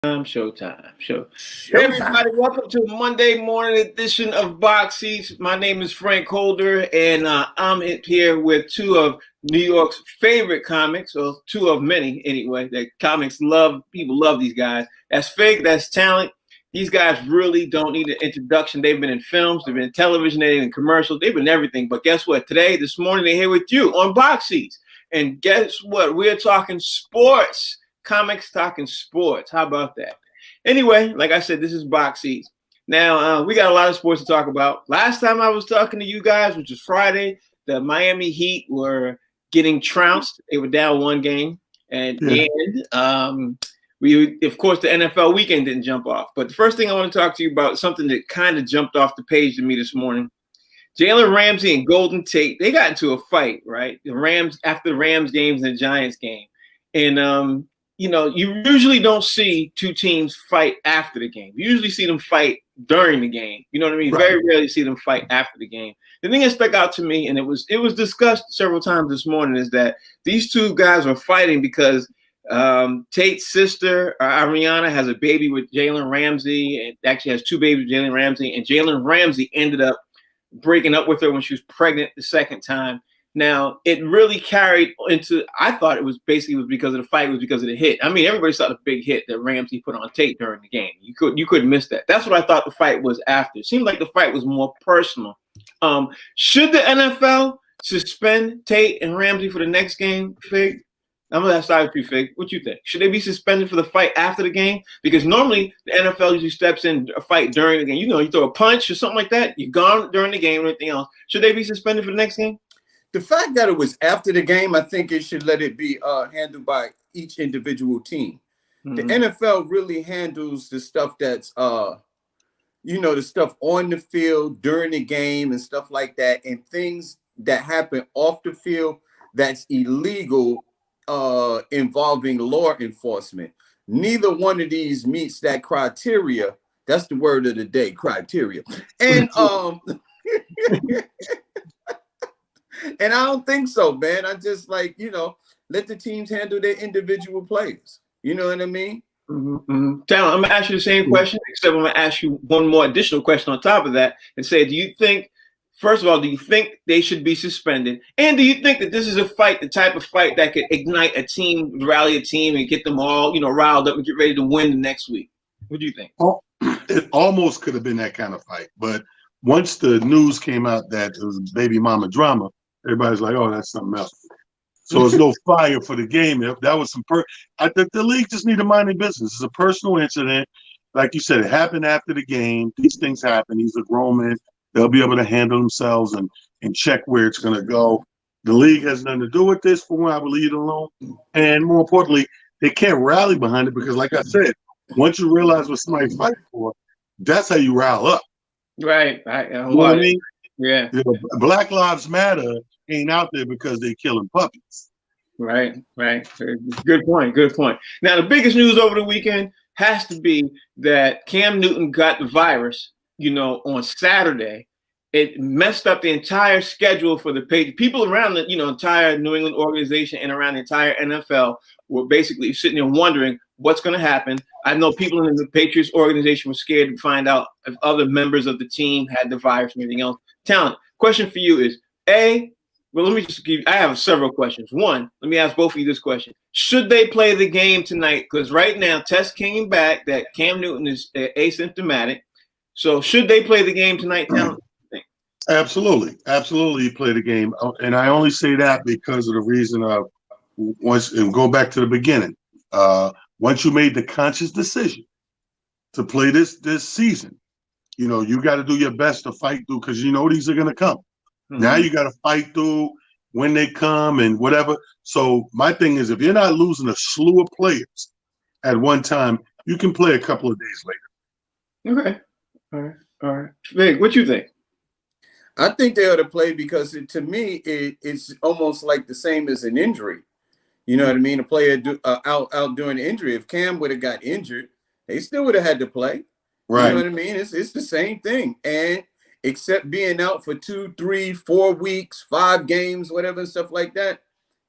Showtime. Hey Showtime. everybody, welcome to a Monday morning edition of Box Seats. My name is Frank Holder, and I'm here with two of New York's favorite comics, or two of many anyway. That people love these guys. That's Fig, that's Talent. These guys really don't need an introduction. They've been in films, they've been in television, they've been in commercials, they've been everything. But guess what? This morning, they're here with you on Box Seats. And guess what? We're talking sports. Comics talking sports. How about that? Anyway, like I said, this is Box Seats. Now, we got a lot of sports to talk about. Last time I was talking to you guys, which was Friday, the Miami Heat were getting trounced. They were down one game. And of course, the NFL weekend didn't jump off. But the first thing I want to talk to you about is something that kind of jumped off the page to me this morning. Jalen Ramsey and Golden Tate, they got into a fight, right? After the Rams games and the Giants game. And you usually don't see two teams fight after the game. You usually see them fight during the game. You know what I mean? Right. Very rarely see them fight after the game. The thing that stuck out to me, and it was discussed several times this morning, is that these two guys were fighting because Tate's sister, Ariana, has a baby with Jalen Ramsey, and actually has two babies with Jalen Ramsey, and Jalen Ramsey ended up breaking up with her when she was pregnant the second time. Now, it really carried into, I thought it was because of the fight, was because of the hit. I mean, everybody saw the big hit that Ramsey put on Tate during the game. You couldn't miss that. That's what I thought the fight was after. It seemed like the fight was more personal. Should the NFL suspend Tate and Ramsey for the next game, Fig? I'm going to start with you, Fig. What you think? Should they be suspended for the fight after the game? Because normally the NFL usually steps in a fight during the game. You throw a punch or something like that, you're gone during the game or anything else. Should they be suspended for the next game? The fact that it was after the game, I think it should let it be handled by each individual team. Mm-hmm. The NFL really handles the stuff that's, the stuff on the field during the game and stuff like that, and things that happen off the field that's illegal involving law enforcement. Neither one of these meets that criteria. That's the word of the day, criteria. And and I don't think so, man. I just let the teams handle their individual players. You know what I mean? Mm-hmm. Talent, I'm going to ask you the same question, except I'm going to ask you one more additional question on top of that and say, do you think they should be suspended? And do you think that this is the type of fight that could ignite a team, rally a team, and get them all, riled up and get ready to win the next week? What do you think? Oh, it almost could have been that kind of fight. But once the news came out that it was baby mama drama, everybody's like, oh, that's something else. So there's no fire for the game. If that was the league just need to mind their business. It's a personal incident. Like you said, it happened after the game. These things happen. He's a grown man. They'll be able to handle themselves and check where it's going to go. The league has nothing to do with this. For one, I will leave it alone. And more importantly, they can't rally behind it because, like I said, once you realize what somebody's fighting for, that's how you rile up. Right. You know what I mean? Yeah. Black Lives Matter ain't out there because they're killing puppies. Right. Good point. Now, the biggest news over the weekend has to be that Cam Newton got the virus, on Saturday. It messed up the entire schedule for the Patriots. People around the, entire New England organization and around the entire NFL were basically sitting there wondering what's going to happen. I know people in the Patriots organization were scared to find out if other members of the team had the virus and everything else. Talent, question for you is, I have several questions. One, let me ask both of you this question. Should they play the game tonight? Because right now, tests came back that Cam Newton is asymptomatic. So should they play the game tonight, Talent? Absolutely play the game. And I only say that because of the reason of go back to the beginning. Once you made the conscious decision to play this season, you got to do your best to fight through because these are going to come. Mm-hmm. Now you got to fight through when they come and whatever. So my thing is, if you're not losing a slew of players at one time, you can play a couple of days later. Okay. All right. Vic, what you think? I think they ought to play because to me, it's almost like the same as an injury. You know what I mean? A player out during the injury. If Cam would have got injured, they still would have had to play. Right. You know what I mean? It's the same thing. And except being out for 2, 3, 4 weeks, 5 games, whatever, and stuff like that,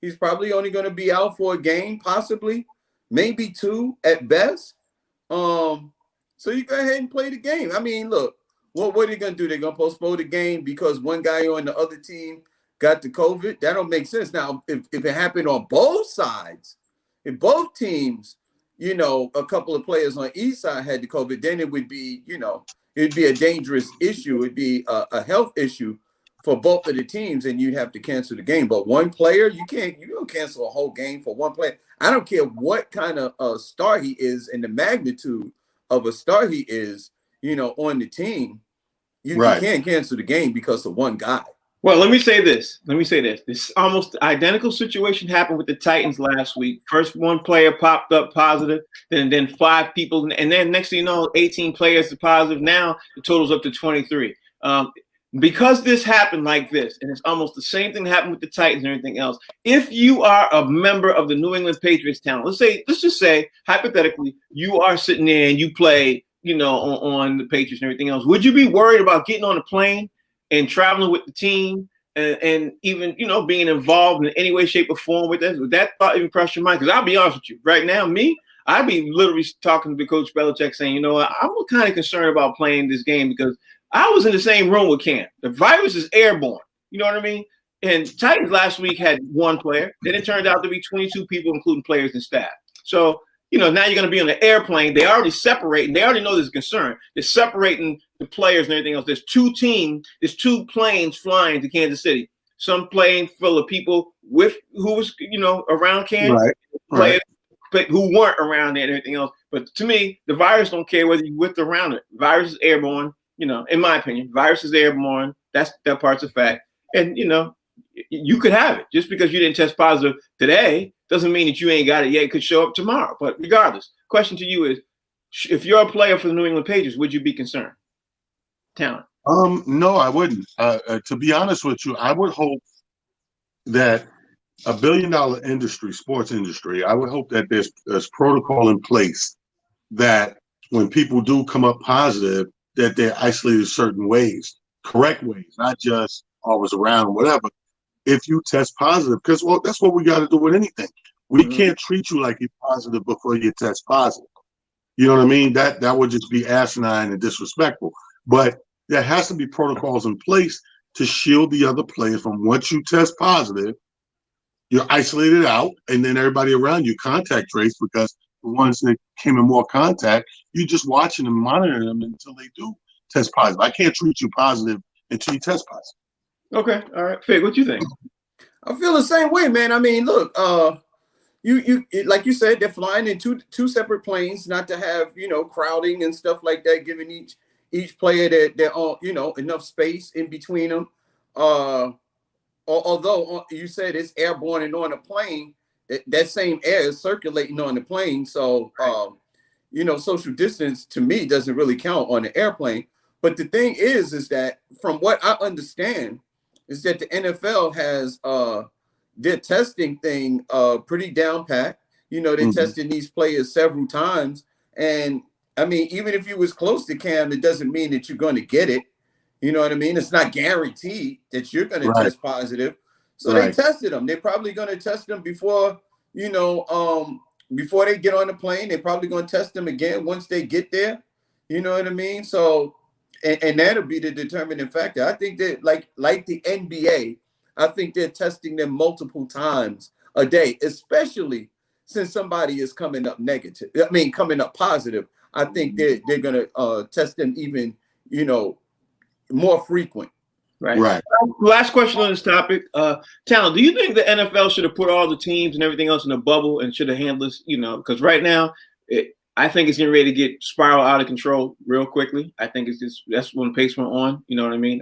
he's probably only going to be out for a game, possibly, maybe 2 at best. So you go ahead and play the game. I mean, look, what are they gonna do? They're gonna postpone the game because one guy on the other team got the COVID? That don't make sense. Now, if it happened on both sides, if both teams, a couple of players on each side had the COVID, then it would be, it'd be a dangerous issue. It'd be a health issue for both of the teams, and you'd have to cancel the game. But one player, you don't cancel a whole game for one player. I don't care what kind of star he is and the magnitude of a star he is, on the team. You can't cancel the game because of one guy. Well, let me say this. This almost identical situation happened with the Titans last week. First, one player popped up positive, then 5 people, and then next thing you know, 18 players are positive. Now the total's up to 23. Because this happened like this, and it's almost the same thing that happened with the Titans and everything else. If you are a member of the New England Patriots town, let's just say hypothetically, you are sitting there and you play, on the Patriots and everything else. Would you be worried about getting on a plane and traveling with the team and even, being involved in any way, shape, or form with this? Would that thought even cross your mind? Because I'll be honest with you, right now, I'd be literally talking to Coach Belichick saying, I'm kind of concerned about playing this game because I was in the same room with Cam. The virus is airborne. You know what I mean? And Titans last week had 1 player. Then it turned out to be 22 people, including players and staff. So, now you're going to be on the airplane. They already separating. They already know there's a concern. They're separating the players and everything else. There's 2 planes flying to Kansas City. Some plane full of people who was, around Cam. Players but who weren't around there and everything else. But to me, the virus don't care whether you're with or around it. The virus is airborne. In my opinion, virus is airborne. That part's a fact. And, you could have it. Just because you didn't test positive today doesn't mean that you ain't got it yet. It could show up tomorrow. But regardless, question to you is, if you're a player for the New England Patriots, would you be concerned? Talent. No, I wouldn't. To be honest with you, I would hope that a $1 billion industry, sports industry, I would hope that there's protocol in place that when people do come up positive, that they're isolated certain ways, correct ways, not just always around, whatever. If you test positive, because that's what we got to do with anything. We can't treat you like you're positive before you test positive. You know what I mean? That would just be asinine and disrespectful. But there has to be protocols in place to shield the other players from once you test positive, you're isolated out, and then everybody around you contact trace, because the ones that came in more contact, you're just watching and monitoring them until they do test positive. I can't treat you positive until you test positive. Okay, all right. Fig, what you think? I feel the same way, man. I mean, look, you like you said, they're flying in two separate planes, not to have crowding and stuff like that, giving each player their own enough space in between them. Although you said it's airborne and on a plane, that same air is circulating on the plane. So, social distance to me doesn't really count on the airplane. But the thing is that from what I understand, is that the NFL has their testing thing pretty down pat. They're testing these players several times. And I mean, even if you was close to Cam, it doesn't mean that you're going to get it. You know what I mean? It's not guaranteed that you're going to test positive. So they tested them. They're probably going to test them before they get on the plane. They're probably going to test them again once they get there. You know what I mean? So, and that'll be the determining factor. I think that like the NBA, I think they're testing them multiple times a day, especially since somebody is coming up positive. I think they're going to test them even, more frequent. Right. Last question on this topic. Talent, do you think the NFL should have put all the teams and everything else in a bubble and should have handled this, because right now I think it's getting ready to get spiral out of control real quickly. I think that's when the pace went on, you know what I mean?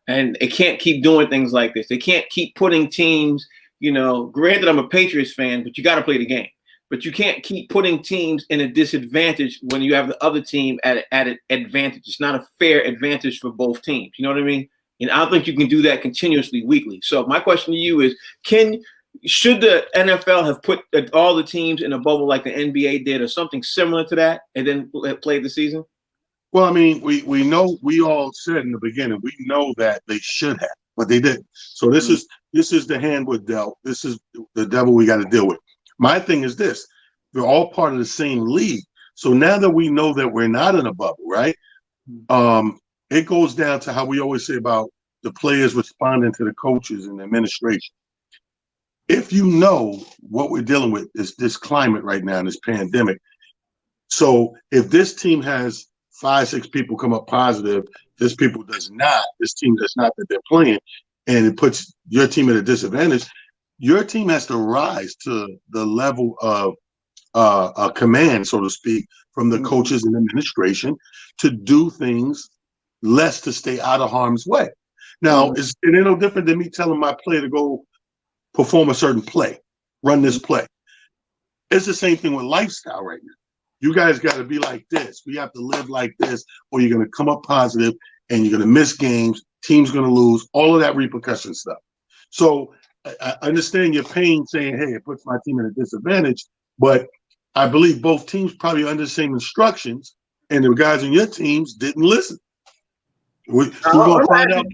And it can't keep doing things like this. They can't keep putting teams, granted I'm a Patriots fan, but you got to play the game. But you can't keep putting teams in a disadvantage when you have the other team at an advantage. It's not a fair advantage for both teams. You know what I mean? And I don't think you can do that continuously, weekly. So my question to you is, should the NFL have put all the teams in a bubble like the NBA did, or something similar to that, and then played the season? Well, I mean, we know, we all said in the beginning, we know that they should have, but they didn't. So this is the hand we're dealt. This is the devil we got to deal with. My thing is this: we're all part of the same league. So now that we know that we're not in a bubble, right? It goes down to how we always say about the players responding to the coaches and the administration. If you know what we're dealing with is this climate right now, this pandemic. So if this team has 5, 6 people come up positive, this team does not that they're playing, and it puts your team at a disadvantage, your team has to rise to the level of a command, so to speak, from the coaches and administration to do things less to stay out of harm's way. Now, it ain't no different than me telling my player to go perform a certain play, run this play. It's the same thing with lifestyle right now. You guys got to be like this. We have to live like this, or you're going to come up positive and you're going to miss games. Team's going to lose, all of that repercussion stuff. So I understand your pain saying, hey, it puts my team at a disadvantage, but I believe both teams probably under the same instructions, and the guys on your teams didn't listen. We're going to find out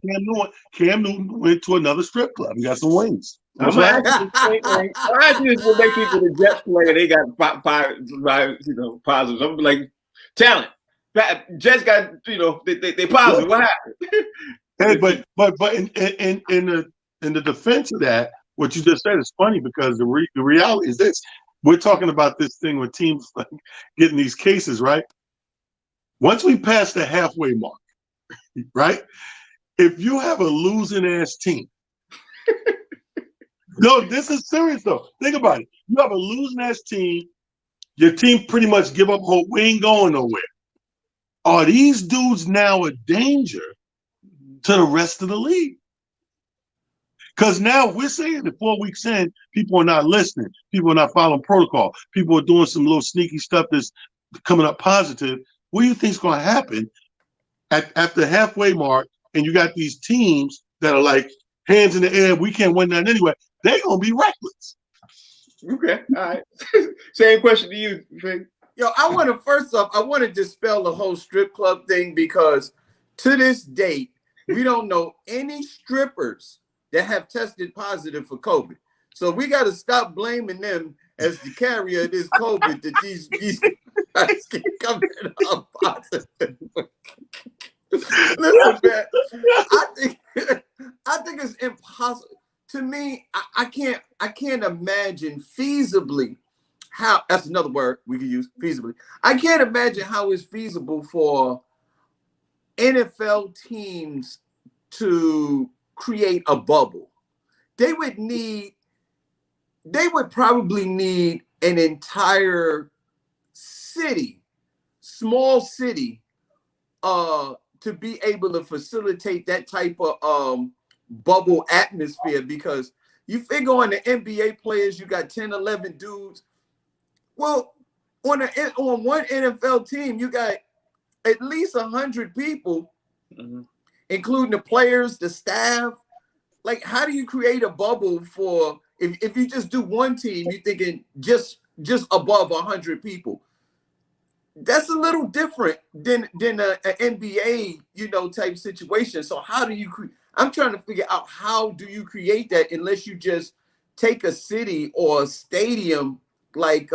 Cam Newton went to another strip club and got some wings. I'm going to ask you to make people the Jets player. They got positives. I'm like, talent. Jets got, they positive. What happened? Hey, but in the defense of that, what you just said is funny because the reality is this. We're talking about this thing with teams like getting these cases, right? Once we pass the halfway mark, right? If you have a losing ass team, no, this is serious though. Think about it. You have a losing ass team, your team pretty much give up hope. We ain't going nowhere. Are these dudes now a danger to the rest of the league? Because now we're saying that 4 weeks in, people are not listening. People are not following protocol. People are doing some little sneaky stuff that's coming up positive. What do you think is going to happen at the halfway mark? And you got these teams that are like hands in the air. We can't win that anyway. They're going to be reckless. Okay. All right. Same question to you, Frank. Yo, I want to dispel the whole strip club thing because to this date, we don't know any strippers that have tested positive for COVID. So we got to stop blaming them as the carrier of this COVID that these guys keep coming up positive. Listen, man, I think it's impossible. To me, I can't imagine feasibly how, that's another word we could use, feasibly. I can't imagine how it's feasible for NFL teams to create a bubble. They would probably need an entire city, small city, to be able to facilitate that type of bubble atmosphere, because you figure on the NBA players, you got 10, 11 dudes. Well, on one NFL team, you got at least 100 people, including the players, the staff. Like, how do you create a bubble for if you just do one team, you're thinking just above 100 people? That's a little different than an NBA, type situation. So how do you I'm trying to figure out how do you create that unless you just take a city or a stadium like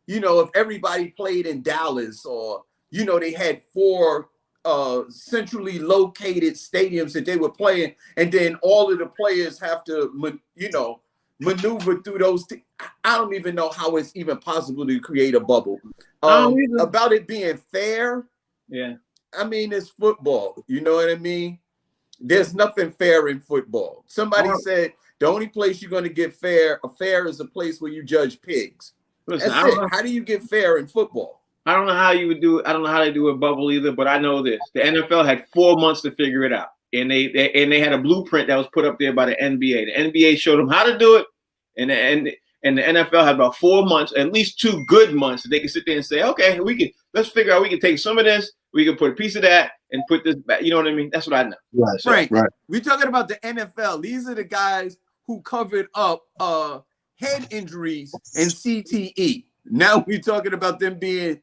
if everybody played in Dallas, or they had 4 centrally located stadiums that they were playing, and then all of the players have to maneuver through those. I don't even know how it's even possible to create a bubble. About it being fair, yeah. I mean, it's football. You know what I mean? There's nothing fair in football. Somebody said the only place you're going to get fair is a place where you judge pigs. Listen, That's it. How do you get fair in football? I don't know how you would do it. I don't know how they do a bubble either, but I know this. The NFL had 4 months to figure it out. And they had a blueprint that was put up there by the NBA. The NBA showed them how to do it. And the NFL had about 4 months, at least 2 good months, that they could sit there and say, okay, let's figure out, we can take some of this, we can put a piece of that and put this back. You know what I mean? That's what I know. Right. Frank, right. We're talking about the NFL. These are the guys who covered up head injuries and CTE. Now we're talking about them being,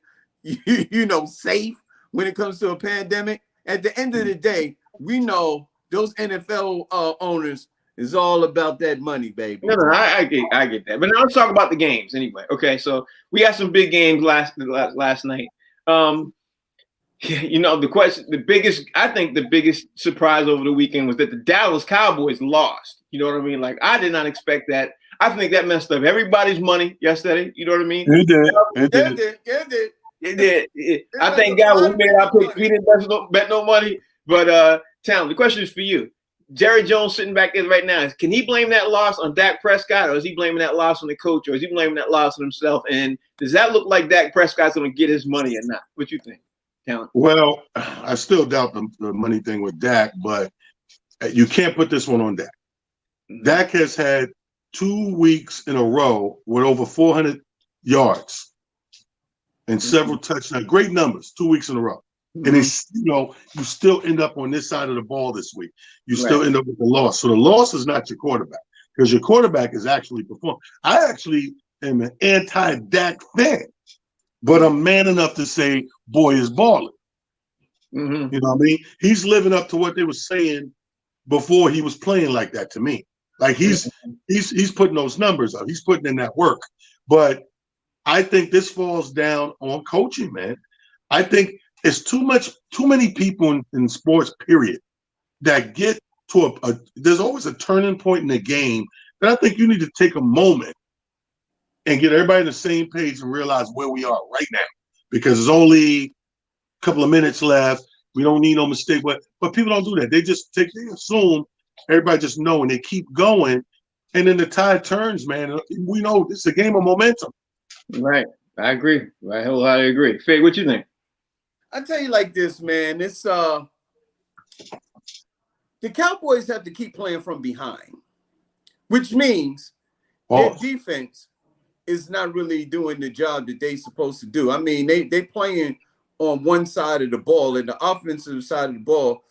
safe when it comes to a pandemic. At the end of the day, we know those NFL owners, It's all about that money, baby. No, I get that. But now let's talk about the games anyway. Okay, so we got some big games last night. You know, I think the biggest surprise over the weekend was that the Dallas Cowboys lost. You know what I mean? Like, I did not expect that. I think that messed up everybody's money yesterday. You know what I mean? It did. It did. I thank God we made our pick. We didn't bet no money. But Talon, the question is for you. Jerry Jones sitting back there right now. Can he blame that loss on Dak Prescott, or is he blaming that loss on the coach, or is he blaming that loss on himself? And does that look like Dak Prescott's going to get his money or not? What you think, Talon? Well, I still doubt the money thing with Dak, but you can't put this one on Dak. Mm-hmm. Dak has had 2 weeks in a row with over 400 yards and several touchdowns. Great numbers, 2 weeks in a row. Mm-hmm. And it's, you still end up on this side of the ball this week. You still end up with the loss. So the loss is not your quarterback, because your quarterback is actually performing. I actually am an anti-Dak fan, but I'm man enough to say, boy is balling. Mm-hmm. You know what I mean? He's living up to what they were saying before he was playing like that to me. Like he's putting those numbers up. He's putting in that work. But I think this falls down on coaching, man. I think it's too many people in sports, period, that get to there's always a turning point in the game that I think you need to take a moment and get everybody on the same page and realize where we are right now, because there's only a couple of minutes left. We don't need no mistake, but people don't do that. They assume everybody just know, and they keep going, and then the tide turns, man. We know this is a game of momentum. Right. I agree. I wholeheartedly agree. Faye, what you think? I tell you like this, man. It's the Cowboys have to keep playing from behind, which means their defense is not really doing the job that they're supposed to do. I mean, they playing on one side of the ball, and the offensive side of the ball,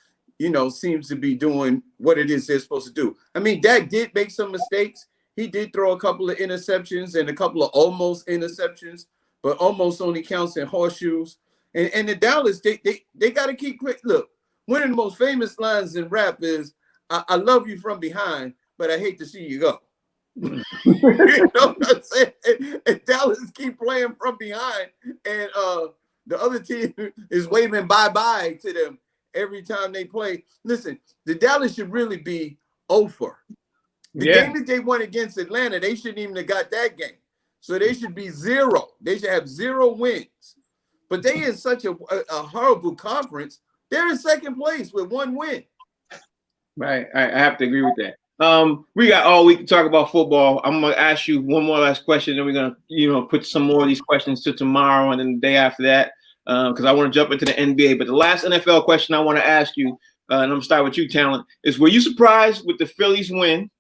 seems to be doing what it is they're supposed to do. I mean, Dak did make some mistakes. He did throw a couple of interceptions and a couple of almost interceptions, but almost only counts in horseshoes. And the Dallas, they got to keep quick. Look, one of the most famous lines in rap is, I love you from behind, but I hate to see you go. You know what I'm saying? And Dallas keep playing from behind, and the other team is waving bye-bye to them every time they play. Listen, the Dallas should really be over. The game that they won against Atlanta, they shouldn't even have got that game. So they should be 0. They should have 0 wins. But they in such a horrible conference. They're in second place with 1 win. Right. I have to agree with that. We got all week to talk about football. I'm going to ask you one more last question, then we're going to, put some more of these questions to tomorrow and then the day after that, because I want to jump into the NBA. But the last NFL question I want to ask you, and I'm going to start with you, Talon, is were you surprised with the Phillies win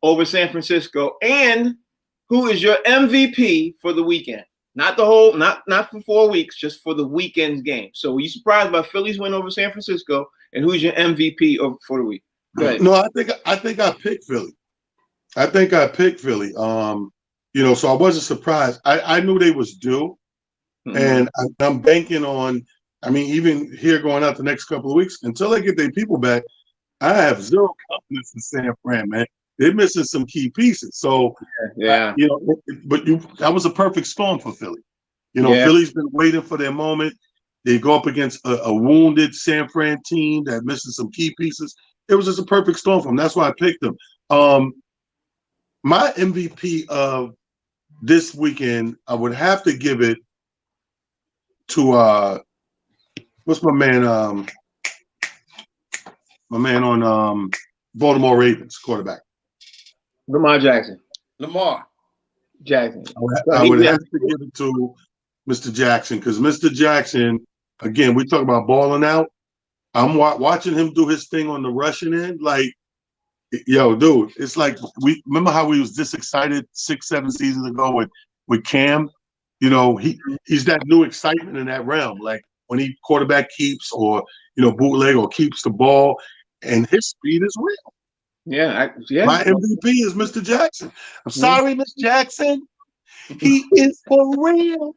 over San Francisco? And who is your MVP for the weekend? Not the whole, not for 4 weeks, just for the weekend's game. So were you surprised by Phillies win over San Francisco? And who's your MVP for the week? Go ahead. No, I think I picked Philly. So I wasn't surprised. I knew they was due, and I'm banking on. I mean, even here going out the next couple of weeks until they get their people back, I have zero confidence in San Fran, man. They're missing some key pieces. So, that was a perfect storm for Philly. Philly's been waiting for their moment. They go up against a wounded San Fran team that missing some key pieces. It was just a perfect storm for them. That's why I picked them. My MVP of this weekend, I would have to give it to what's my man? My man on Baltimore Ravens quarterback. Lamar Jackson. I would have to give it to Mr. Jackson, because Mr. Jackson, again, we talk about balling out. I'm watching him do his thing on the rushing end. Like, yo, dude, it's like we remember how we was this excited 6-7 seasons ago with Cam. He's that new excitement in that realm. Like when he quarterback keeps or bootleg or keeps the ball, and his speed is real. Yeah. My MVP is Mr. Jackson. I'm sorry, Miss Jackson. He is for real.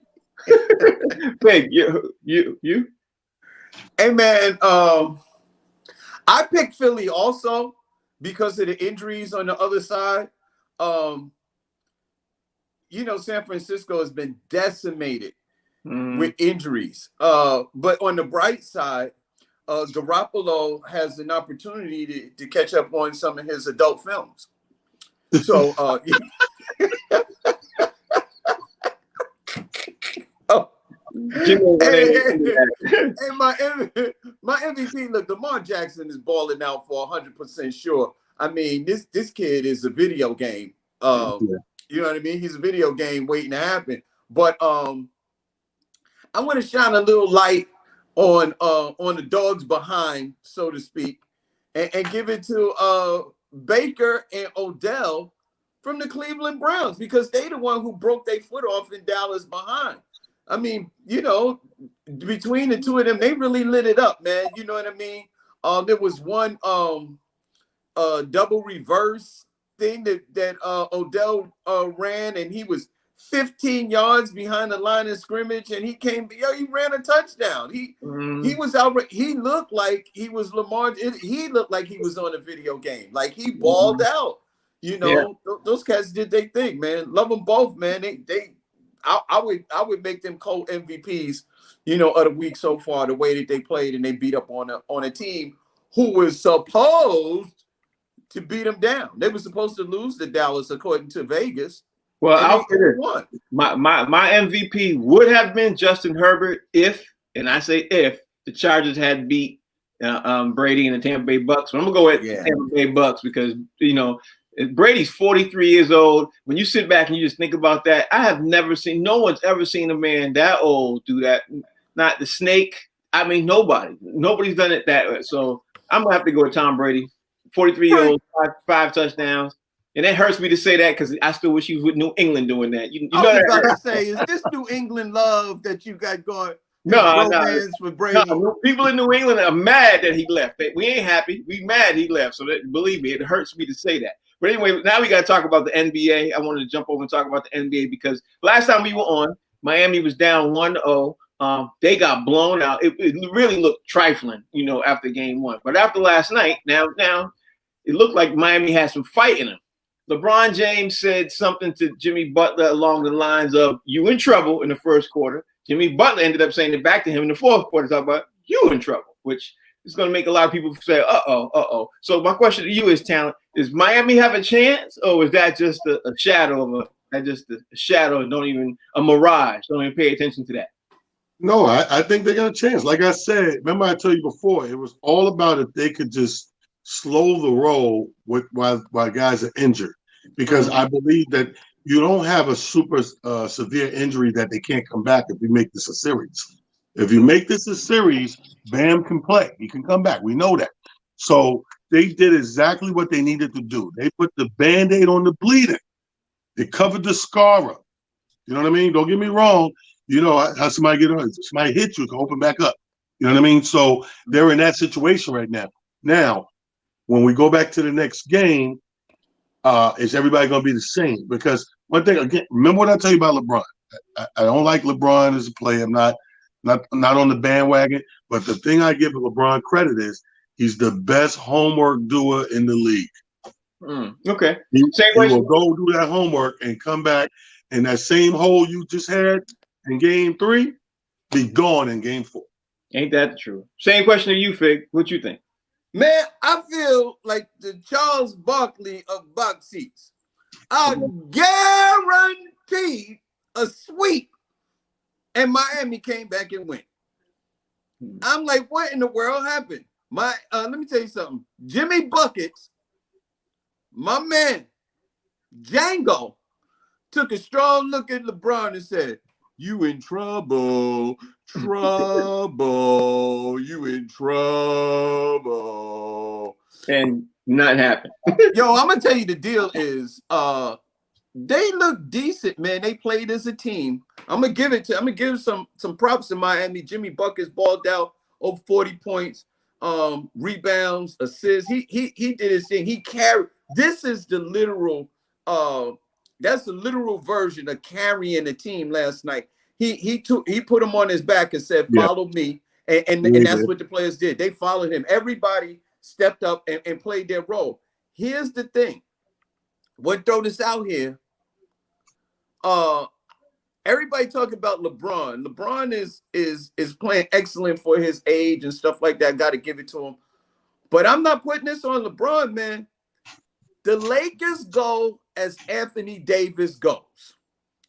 Big, you. Hey man, I picked Philly also because of the injuries on the other side. San Francisco has been decimated with injuries. But on the bright side, Garoppolo has an opportunity to catch up on some of his adult films. So, and my MVP, look, Lamar Jackson is balling out for 100% sure. I mean, this kid is a video game. You know what I mean? He's a video game waiting to happen. But I want to shine a little light on the dogs behind, so to speak, and give it to Baker and Odell from the Cleveland Browns, because they the one who broke their foot off in Dallas behind. I mean, between the two of them, they really lit it up, man. You know what I mean? There was one double reverse thing that Odell ran, and he was 15 yards behind the line of scrimmage, and he ran a touchdown. He was out. He looked like he was Lamar. He looked like he was on a video game. Like he balled out. Those cats did their thing, man. Love them both, man. I would make them co-MVPs, of the week so far. The way that they played and they beat up on a team who was supposed to beat them down. They were supposed to lose to Dallas according to Vegas. Well, I'll say this. My MVP would have been Justin Herbert if, and I say if, the Chargers had beat Brady and the Tampa Bay Bucks. So I'm gonna go with Tampa Bay Bucks because Brady's 43 years old. When you sit back and you just think about that, no one's ever seen a man that old do that. Not the snake. I mean, nobody's done it that way. So I'm gonna have to go with Tom Brady, 43-year-old, five touchdowns. And it hurts me to say that because I still wish he was with New England doing that. I was about to say, is this New England love that you got going? No. With Brady? No. People in New England are mad that he left. We ain't happy. We mad he left. So believe me, it hurts me to say that. But anyway, now we got to talk about the NBA. I wanted to jump over and talk about the NBA because last time we were on, Miami was down 1-0. They got blown out. It really looked trifling, after game one. But after last night, now it looked like Miami had some fight in them. LeBron James said something to Jimmy Butler along the lines of, "You in trouble" in the first quarter. Jimmy Butler ended up saying it back to him in the fourth quarter, talking about "you in trouble," which is going to make a lot of people say, uh-oh. So my question to you is, Talent, does Miami have a chance, or is that just a shadow of a shadow, a mirage? Don't even pay attention to that. No, I think they got a chance. Like I said, remember I told you before, it was all about if they could just slow the roll while guys are injured. Because I believe that you don't have a super severe injury that they can't come back if you make this a series. If you make this a series, Bam can play. He can come back. We know that. So they did exactly what they needed to do. They put the Band-Aid on the bleeding. They covered the scar up. You know what I mean? Don't get me wrong. You know how somebody somebody hit you, it can open back up. You know what I mean? So they're in that situation right now. Now, when we go back to the next game, is everybody going to be the same? Because one thing, again, remember what I tell you about LeBron. I don't like LeBron as a player. I'm not on the bandwagon. But the thing I give LeBron credit is he's the best homework doer in the league. Okay. He will go do that homework and come back, and that same hole you just had in game 3 be gone in game 4. Ain't that true? Same question to you, Fig. What you think? Man, I feel like the Charles Barkley of box seats. I guarantee a sweep, and Miami came back and win. I'm like, what in the world happened? Let me tell you something. Jimmy Buckets, my man, Django, took a strong look at LeBron and said, "You in trouble. You in trouble." And not happen. Yo, I'm gonna tell you the deal is they look decent, man. They played as a team. I'm gonna give some props to Miami. Jimmy Buckets balled out over 40 points, rebounds, assists. He did his thing. He carried. This is the literal that's the literal version of carrying the team last night. He put him on his back and said, "Follow me," and that's what the players did. They followed him. Everybody stepped up and played their role. here's the thing. We'll throw this out here. Everybody talking about LeBron. LeBron is playing excellent for his age and stuff like that. Got to give it to him. But I'm not putting this on LeBron, man. The Lakers go as Anthony Davis goes.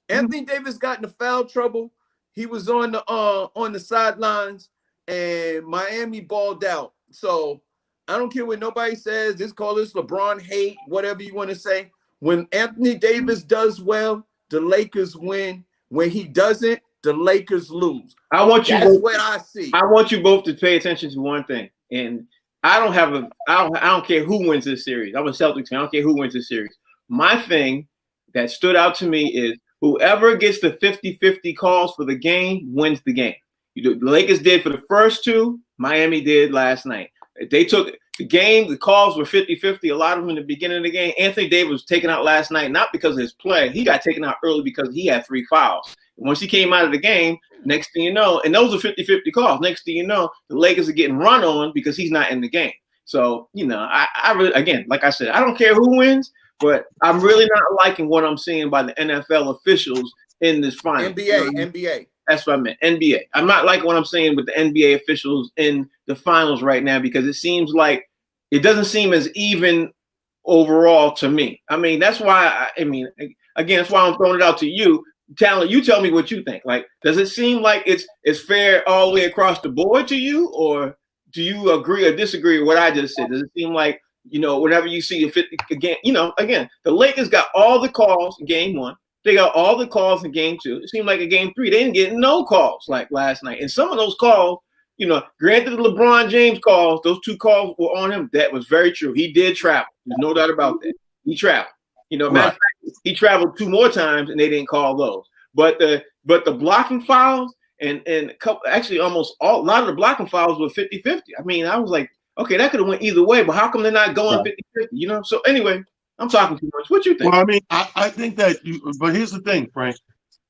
Anthony Davis got into foul trouble. He was on the sidelines, and Miami balled out. So I don't care what nobody says. Just call this LeBron hate, whatever you want to say. When Anthony Davis does well, the Lakers win. When he doesn't, the Lakers lose. That's what I see. I want you both to pay attention to one thing, and I don't care who wins this series. I'm a Celtics fan. I don't care who wins this series. My thing that stood out to me is whoever gets the 50-50 calls for the game wins the game. The Lakers did for the first two. Miami did last night. They took the game. The calls were 50-50. A lot of them in the beginning of the game. Anthony Davis was taken out last night, not because of his play. He got taken out early because he had 3 fouls. Once he came out of the game, next thing you know, and those are 50-50 calls. Next thing you know, the Lakers are getting run on because he's not in the game. So, I really, again, like I said, I don't care who wins, but I'm really not liking what I'm seeing by the NFL officials in this final. NBA. That's what I meant, NBA. I'm not liking what I'm seeing with the NBA officials in the finals right now because it seems like it doesn't seem as even overall to me. I mean, that's why, again, that's why I'm throwing it out to you. Talent, you tell me what you think. Like, does it seem like it's fair all the way across the board to you, or do you agree or disagree with what I just said? Does it seem like, whenever you see a 50 again, the Lakers got all the calls in game 1. They got all the calls in game 2. It seemed like in game 3, they didn't get no calls like last night. And some of those calls, granted the LeBron James calls, those 2 calls were on him. That was very true. He did travel. There's no doubt about that. He traveled. Matter of fact, he traveled 2 more times and they didn't call those. But the blocking fouls and a lot of the blocking fouls were 50-50. I mean, I was like, okay, that could have went either way, but how come they're not going 50-50? So anyway, I'm talking too much. What you think? Well, I mean, I think that but here's the thing, Frank.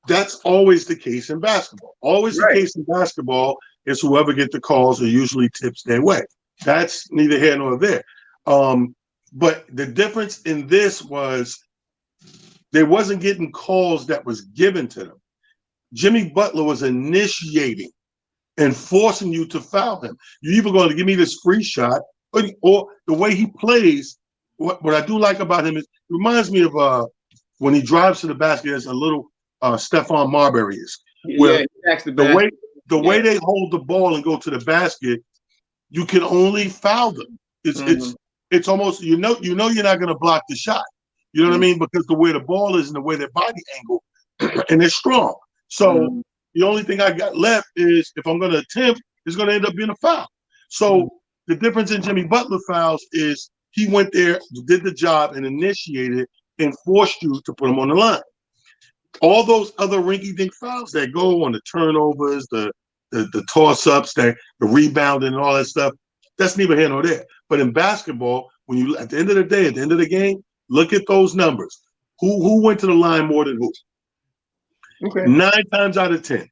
That's always the case in basketball. Always the case in basketball is whoever gets the calls are usually tips their way. That's neither here nor there. But the difference in this was they wasn't getting calls that was given to them. Jimmy Butler was initiating and forcing you to foul him. You're either going to give me this free shot or the way he plays. What I do like about him is it reminds me of when he drives to the basket as a little Stephon Marbury is. Where the way they hold the ball and go to the basket, you can only foul them. It's almost you're not going to block the shot. You know what I mean? Because the way the ball is and the way their body angle, and they're strong. So the only thing I got left is if I'm going to attempt, it's going to end up being a foul. So the difference in Jimmy Butler fouls is he went there, did the job, and initiated and forced you to put him on the line. All those other rinky-dink fouls that go on the turnovers, the toss-ups, the rebounding and all that stuff, that's neither here nor there. But in basketball, when you at the end of the day, at the end of the game, look at those numbers. Who went to the line more than who? Okay. 9 times out of 10,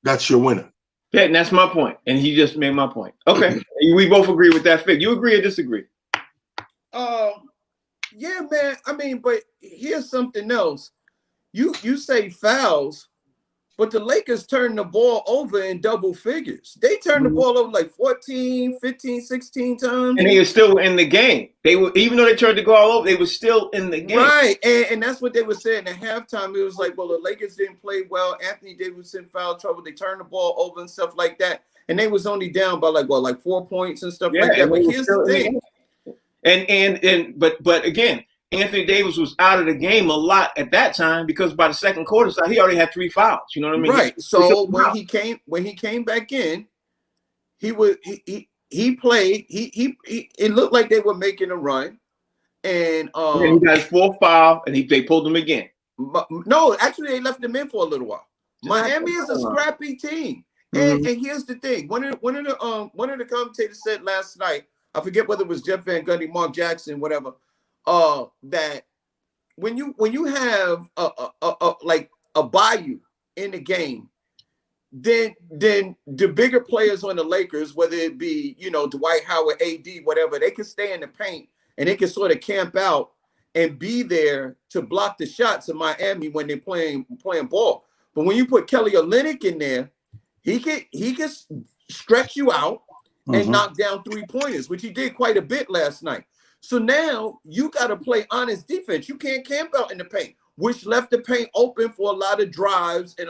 that's your winner. Yeah, and that's my point. And he just made my point. Okay. We both agree with that figure. You agree or disagree? Yeah, man. I mean, but here's something else. You say fouls, but the Lakers turned the ball over in double figures. They turned the ball over like 14, 15, 16 times. And they were still in the game. They were, even though they turned the ball over, they were still in the game. Right. And that's what they were saying at halftime. It was like, well, the Lakers didn't play well. Anthony Davis was in foul trouble. They turned the ball over and stuff like that. And they was only down by like 4 points and stuff like that. But here's the thing. But again, Anthony Davis was out of the game a lot at that time because by the second quarter, he already had 3 fouls. You know what I mean? Right. So when he came back in, he played. He it looked like they were making a run, and he got his 4th foul, and they pulled him again. No, actually, they left him in for a little while. Miami is a scrappy team, and here's the thing: one of the commentators said last night. I forget whether it was Jeff Van Gundy, Mark Jackson, whatever. That when you have a bayou in the game, then the bigger players on the Lakers, whether it be Dwight Howard, AD, whatever, they can stay in the paint and they can sort of camp out and be there to block the shots of Miami when they're playing ball. But when you put Kelly Olynyk in there, he can stretch you out and knock down 3-pointers, which he did quite a bit last night. So now you got to play honest defense. You can't camp out in the paint, which left the paint open for a lot of drives and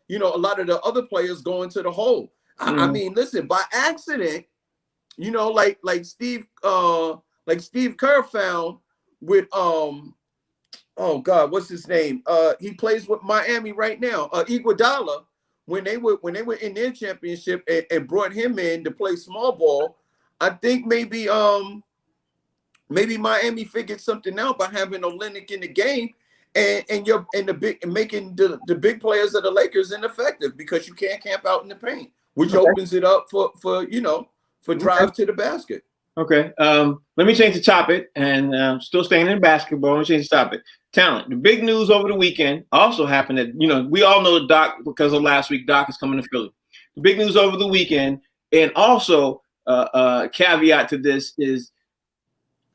you know, a lot of the other players going to the hole. I mean, listen, by accident, you know, like Steve Kerr found with oh God, what's his name? He plays with Miami right now. Iguodala, when they were in their championship and brought him in to play small ball, I think maybe Miami figured something out by having Olynyk in the game and making the big players of the Lakers ineffective because you can't camp out in the paint, which opens it up for you know, for drive to the basket. Okay. Let me change the topic, and still staying in basketball. Let me change the topic. Talent. The big news over the weekend also happened that, you know, we all know Doc, because of last week, Doc is coming to Philly. The big news over the weekend, and also caveat to this is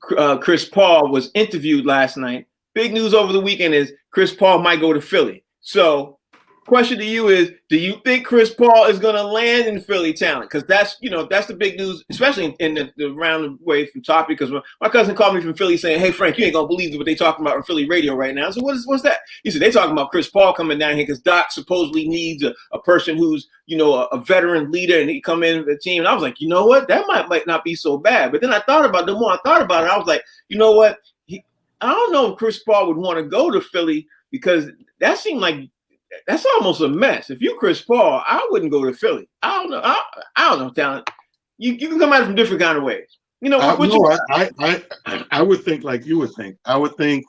Chris Paul was interviewed last night. Big news over the weekend is Chris Paul might go to Philly. So question to you is, do you think Chris Paul is going to land in Philly, Talent? Because that's, you know, that's the big news, especially in the round way from top. Because my cousin called me from Philly saying, "Hey Frank, you ain't gonna believe what they talking about on Philly radio right now." So what's that? He said they talking about Chris Paul coming down here because Doc supposedly needs a person who's, you know, a veteran leader, and he come in the team. And I was like, you know what, that might not be so bad. But then I thought about it. The more I thought about it, I was like, you know what, I don't know if Chris Paul would want to go to Philly, because that seemed like that's almost a mess. If you Chris Paul, I wouldn't go to Philly. I don't know. I don't know, Talent. You can come at it from different kind of ways. You know, I would think like you would think. I would think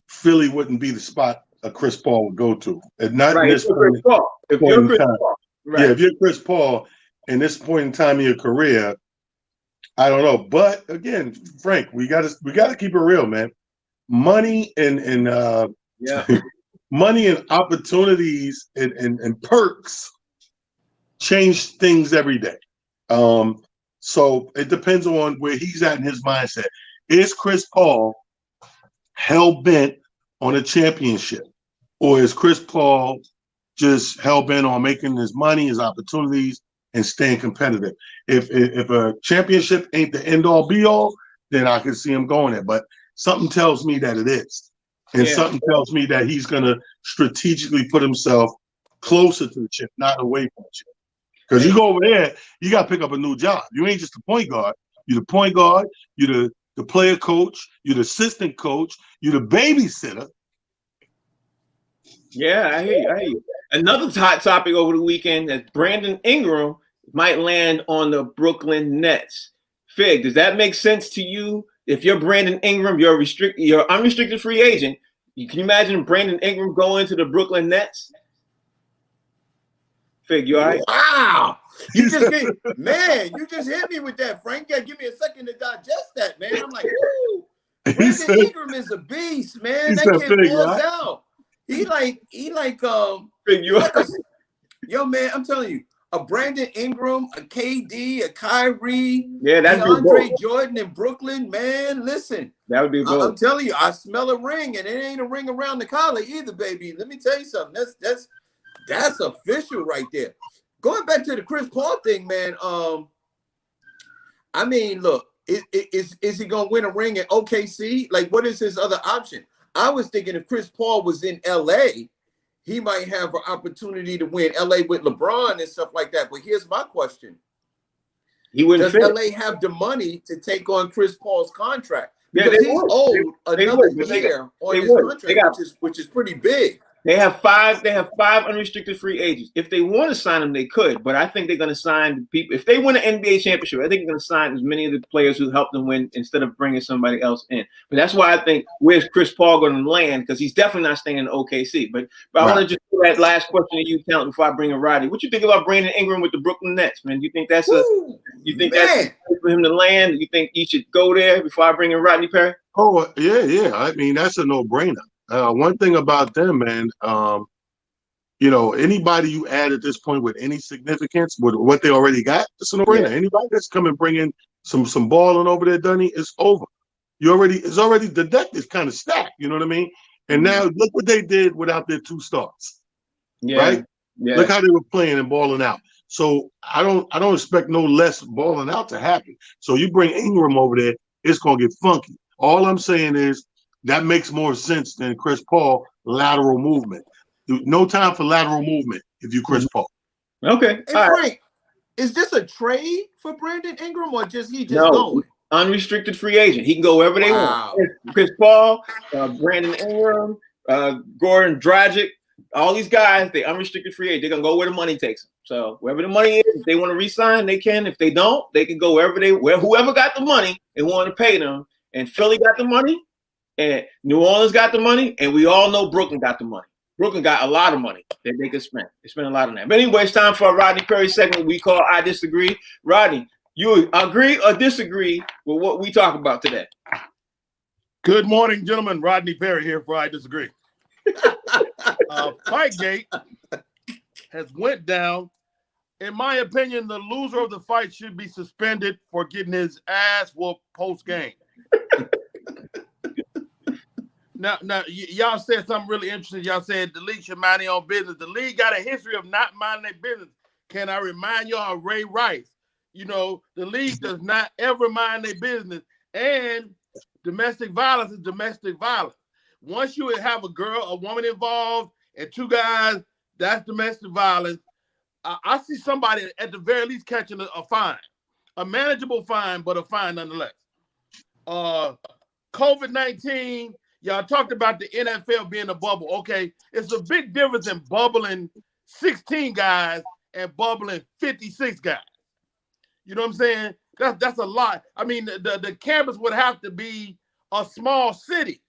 Philly wouldn't be the spot a Chris Paul would go to. And not right. in this point, if you're Chris Paul, right. Yeah, if you're Chris Paul in this point in time in your career, I don't know. But again, Frank, we gotta keep it real, man. Money and yeah. money and opportunities and perks change things every day. So it depends on where he's at in his mindset. Is Chris Paul hell-bent on a championship? Or is Chris Paul just hell-bent on making his money, his opportunities, and staying competitive? If a championship ain't the end-all, be-all, then I can see him going there. But something tells me that it is. And something tells me that he's going to strategically put himself closer to the chip, not away from the chip. Because you go over there, you got to pick up a new job. You ain't just the point guard. You're the point guard. You're the player coach. You're the assistant coach. You're the babysitter. Yeah, I hear you. Another hot topic over the weekend is Brandon Ingram might land on the Brooklyn Nets. Fig, does that make sense to you? If you're Brandon Ingram, you're unrestricted free agent. Can you imagine Brandon Ingram going to the Brooklyn Nets? Fig, you all right? Wow. You just hit me with that, Frank. Yeah, give me a second to digest that, man. I'm like, woo. Brandon Ingram is a beast, man. That kid balls out. He like Fig, you like yo, man, I'm telling you. A Brandon Ingram, a KD, a Kyrie, Andre Jordan in Brooklyn, man. Listen, that would be bold. I'm telling you, I smell a ring, and it ain't a ring around the collar either, baby. Let me tell you something. That's official right there. Going back to the Chris Paul thing, man. I mean, look, is he gonna win a ring at OKC? Like, what is his other option? I was thinking if Chris Paul was in LA, he might have an opportunity to win LA with LeBron and stuff like that. But here's my question. Does LA have the money to take on Chris Paul's contract? Because he's owed another year on his contract, which is pretty big. They have five unrestricted free agents. If they want to sign them, they could. But I think they're going to sign people. If they win an NBA championship, I think they're going to sign as many of the players who helped them win instead of bringing somebody else in. But that's why I think where's Chris Paul going to land? Because he's definitely not staying in OKC. But I want to just do that last question to you, Talent, before I bring in Roddy. What you think about Brandon Ingram with the Brooklyn Nets, man? Do you think that's that's for him to land? Do you think he should go there before I bring in Rodney Perry? Oh yeah. I mean, that's a no-brainer. One thing about them, man, you know, anybody you add at this point with any significance with what they already got, it's a no-brainer. Anybody that's coming bringing some balling over there, Dunny, it's over. It's already the deck is kind of stacked. You know what I mean? And now look what they did without their 2 starts. Yeah. Right? Yeah. Look how they were playing and balling out. So I don't expect no less balling out to happen. So you bring Ingram over there, it's gonna get funky. All I'm saying is that makes more sense than Chris Paul lateral movement. No time for lateral movement if you Chris Paul. Okay. Hey, Frank, is this a trade for Brandon Ingram or just going? Unrestricted free agent. He can go wherever they want. Chris Paul, Brandon Ingram, Gordon Dragic, all these guys, they unrestricted free agent. They're gonna go where the money takes them. So wherever the money is, if they want to re-sign, they can. If they don't, they can go whoever got the money and want to pay them. And Philly got the money, and New Orleans got the money, and we all know Brooklyn got the money. Brooklyn got a lot of money that they could spend. They spend a lot on that. But anyway, it's time for a Rodney Perry segment we call I Disagree. Rodney, you agree or disagree with what we talk about today? Good morning, gentlemen. Rodney Perry here for I Disagree. Fightgate has went down. In my opinion, the loser of the fight should be suspended for getting his ass whooped post-game. Now, y'all said something really interesting. Y'all said the league should mind their own business. The league got a history of not minding their business. Can I remind y'all of Ray Rice? You know, the league does not ever mind their business. And domestic violence is domestic violence. Once you have a woman involved, and 2 guys, that's domestic violence. I see somebody at the very least catching a fine, a manageable fine, but a fine nonetheless. COVID-19, y'all talked about the NFL being a bubble. Okay, it's a big difference in bubbling 16 guys and bubbling 56 guys. You know what I'm saying? That's a lot. I mean, the campus would have to be a small city,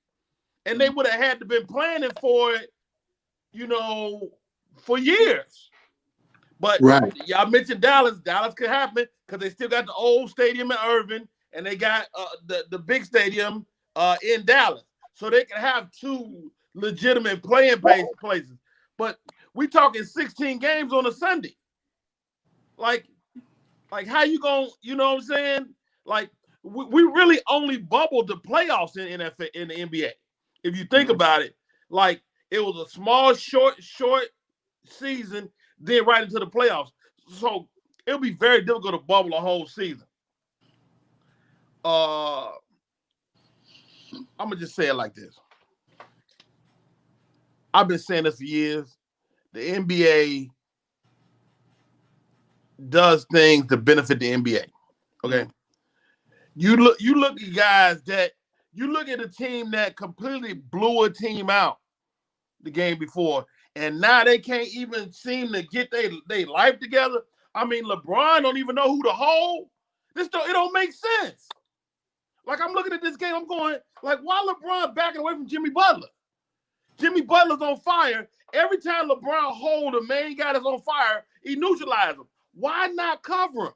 and they would have had to been planning for it, you know, for years. But y'all mentioned Dallas. Dallas could happen because they still got the old stadium in Irving, and they got the big stadium in Dallas. So they can have 2 legitimate playing places. But we talking 16 games on a Sunday. Like how you going, you know what I'm saying? Like, we really only bubbled the playoffs in the NBA. If you think about it, like, it was a small, short season, then right into the playoffs. So it'll be very difficult to bubble a whole season. I'm gonna just say it like this. I've been saying this for years. The NBA does things to benefit the NBA. Okay. You look at guys that you look at a team that completely blew a team out the game before, and now they can't even seem to get their life together. I mean, LeBron don't even know who to hold. It don't make sense. Like, I'm looking at this game, I'm going, like, why LeBron backing away from Jimmy Butler? Jimmy Butler's on fire. Every time LeBron hold a main guy that's on fire, he neutralizes him. Why not cover him?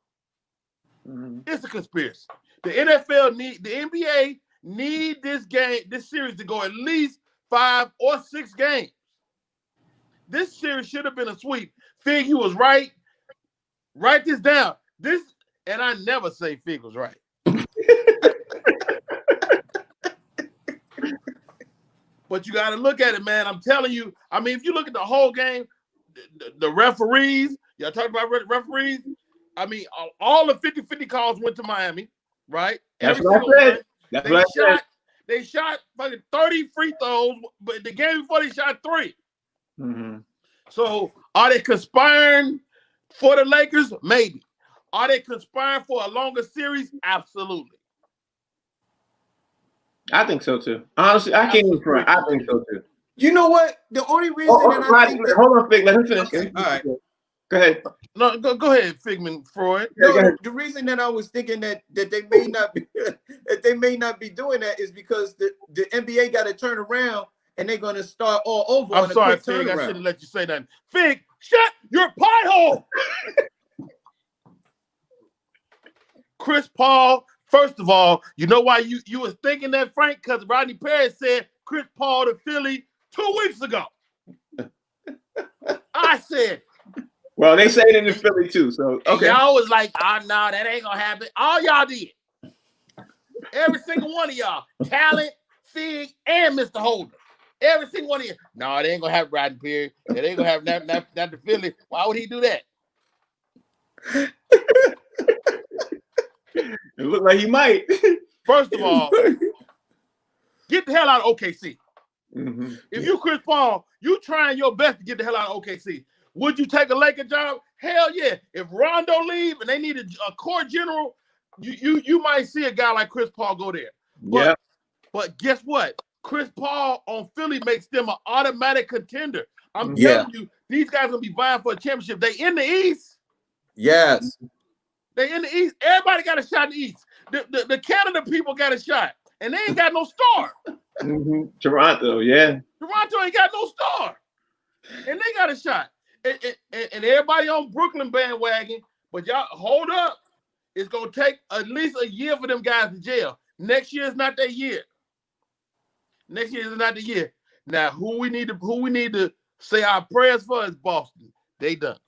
Mm-hmm. It's a conspiracy. The NBA need this series to go at least 5 or 6 games. This series should have been a sweep. Fig, you was right. Write this down. And I never say Fig was right. But you got to look at it, man. I'm telling you. I mean, if you look at the whole game, the referees, y'all talking about referees? I mean, all the 50-50 calls went to Miami, right? That's what I said. That's what I said. They shot fucking 30 free throws, but the game before they shot 3. Mm-hmm. So are they conspiring for the Lakers? Maybe. Are they conspiring for a longer series? Absolutely. I think so too. Honestly, I can't even front. I think so too. You know what? The only reason I think hold on, Fig. Let him finish. Okay, all right. Go ahead. No, go ahead, Figman Freud. No, the reason that I was thinking that they may not be doing that is because the NBA got to turn around and they're going to start all over. I'm sorry, Fig. I shouldn't let you say that. Fig, shut your pie hole. Chris Paul. First of all, you know why you was thinking that, Frank? Because Rodney Perry said Chris Paul to Philly 2 weeks ago. I said. Well, they say it in the Philly too. So okay. Y'all was like, oh no, that ain't gonna happen. All y'all did. Every single one of y'all. Talent, Fig, and Mr. Holder. Every single one of you. No, it ain't gonna happen, Rodney Perry. It ain't gonna happen. Not the Philly. Why would he do that? It looked like he might. First of all, get the hell out of OKC. Mm-hmm. If you Chris Paul, you trying your best to get the hell out of OKC. Would you take a Laker job? Hell yeah. If Rondo leave and they need a core general, you might see a guy like Chris Paul go there. But guess what? Chris Paul on Philly makes them an automatic contender. I'm telling you, these guys gonna be vying for a championship. They in the East. Yes. They in the East. Everybody got a shot in the East. The Canada people got a shot, and they ain't got no star. Mm-hmm. Toronto, yeah. Toronto ain't got no star, and they got a shot. And everybody on Brooklyn bandwagon, but y'all hold up. It's gonna take at least a year for them guys to jail. Next year is not that year. Next year is not the year. Now, who we need to say our prayers for is Boston. They done.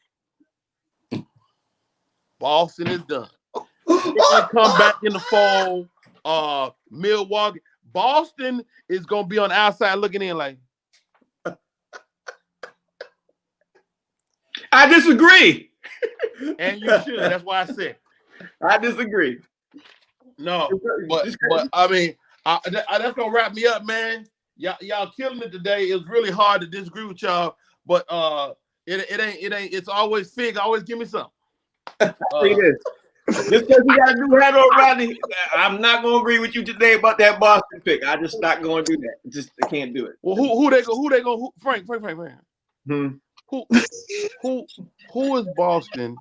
Boston is done. They're gonna come back in the fall. Milwaukee. Boston is gonna be on the outside looking in like. I disagree. And you should. That's why I said. I disagree. No, but I mean, that's gonna wrap me up, man. Y'all killing it today. It's really hard to disagree with y'all, but it ain't. It's always Fig. Always give me something. Say this. Just because you got a new hat on, Rodney, I'm not gonna agree with you today about that Boston pick. I just not gonna do that. I can't do it. Well, who they go? Frank. Hmm. Who is Boston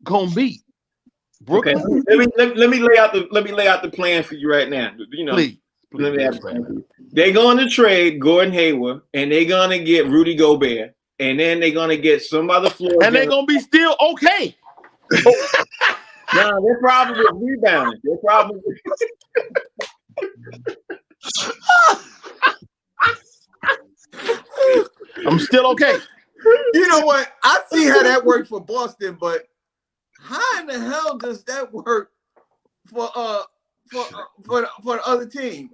gonna beat? Brooklyn? Okay. Let me lay out the plan for you right now. You know, please. They're going to trade Gordon Hayward, and they're gonna get Rudy Gobert, and then they're gonna get some other floor. And they're gonna be still okay. No, they're probably rebounding. They're probably. I'm still okay. You know what? I see how that works for Boston, but how in the hell does that work for the other team?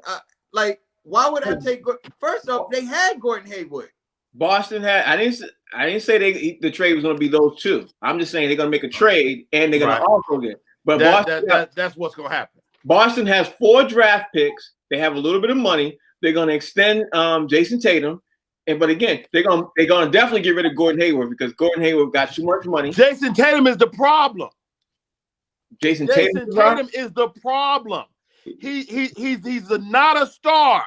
Like, why would I take? First off, they had Gordon Hayward. Boston had. I didn't say the trade was going to be those two. I'm just saying they're going to make a trade and they're going to also get. But that's what's going to happen. Boston has 4 draft picks. They have a little bit of money. They're going to extend Jason Tatum. But again, they're gonna definitely get rid of Gordon Hayward because Gordon Hayward got too much money. Jason Tatum is the problem. Jason Tatum is the problem. He's not a star.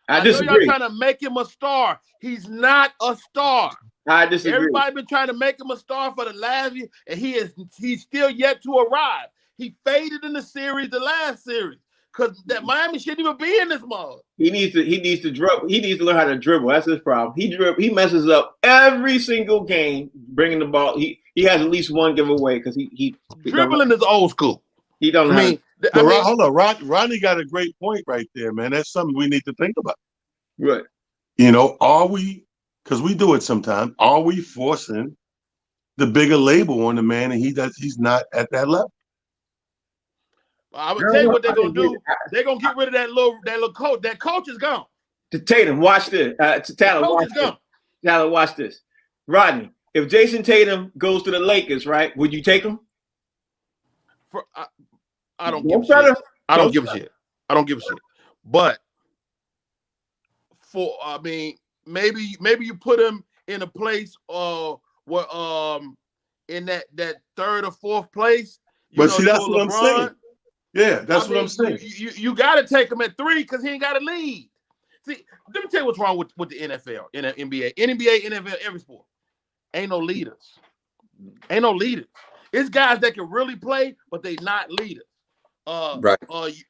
I disagree. Know y'all trying to make him a star. He's not a star. I disagree. Everybody been trying to make him a star for the last year, and he's still yet to arrive. He faded in the last series. Because that Miami shouldn't even be in this mode. He needs to dribble. He needs to learn how to dribble. That's his problem. He messes up every single game bringing the ball. He has at least one giveaway because he dribbling is old school. He don't know. Hold on, Rodney got a great point right there, man. That's something we need to think about. Right. You know, are we? Because we do it sometimes. Are we forcing the bigger label on the man, and he's not at that level? I would tell you what they're gonna do. They're gonna get rid of that little coach. That coach is gone. To Tatum, watch this. Tyler, watch this. Rodney, if Jason Tatum goes to the Lakers, right? Would you take him? I don't give a shit. I don't give a shit. But maybe you put him in a place where in that third or fourth place. But see, that's what I'm saying. Yeah, that's what I'm saying. You got to take him at 3 because he ain't got to lead. See, let me tell you what's wrong with the NFL, in the NBA, NFL, every sport. Ain't no leaders. It's guys that can really play, but they not leaders. Right.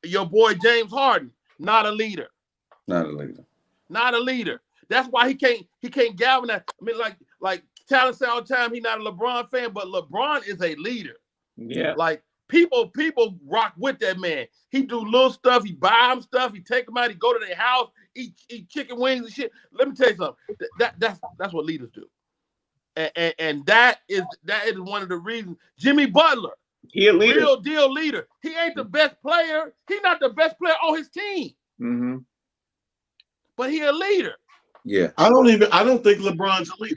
Your boy James Harden, not a leader. Not a leader. That's why he can't galvanize. I mean, like Talon said all the time, he's not a LeBron fan, but LeBron is a leader. Yeah. Like people rock with that man. He do little stuff. He buy them stuff. He take them out. He go to their house, eat chicken wings and shit. Let me tell you something. That's what leaders do. And that is one of the reasons. Jimmy Butler, he a leader. Real deal leader. He ain't the best player. He not the best player on his team. Mm-hmm. But he a leader. Yeah. I don't think LeBron's a leader.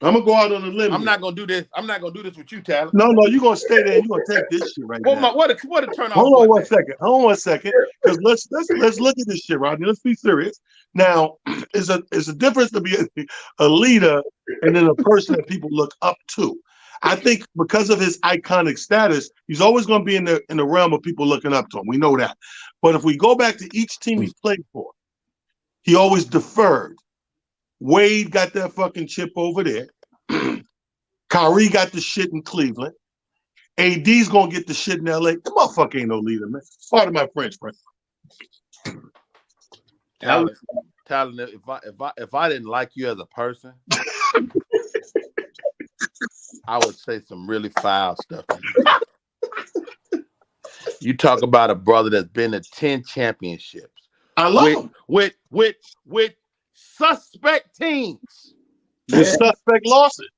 I'm gonna go out on a limb. I'm not gonna do this. I'm not gonna do this with you, Tyler. No, you're gonna stay there and you're gonna take this shit right now. What a turn off. Hold on one second. Because let's look at this shit, Rodney. Let's be serious. Now, it's a difference to be a leader and then a person that people look up to. I think because of his iconic status, he's always going to be in the realm of people looking up to him. We know that. But if we go back to each team he's played for, he always deferred. Wade got that fucking chip over there. Kyrie got the shit in Cleveland. AD's gonna get the shit in LA. The motherfucker ain't no leader, man. Pardon my French, friend. Tyler, if I didn't like you as a person, I would say some really foul stuff. You talk about a brother that's been to 10 championships. I love him. With suspect teams. With suspect losses.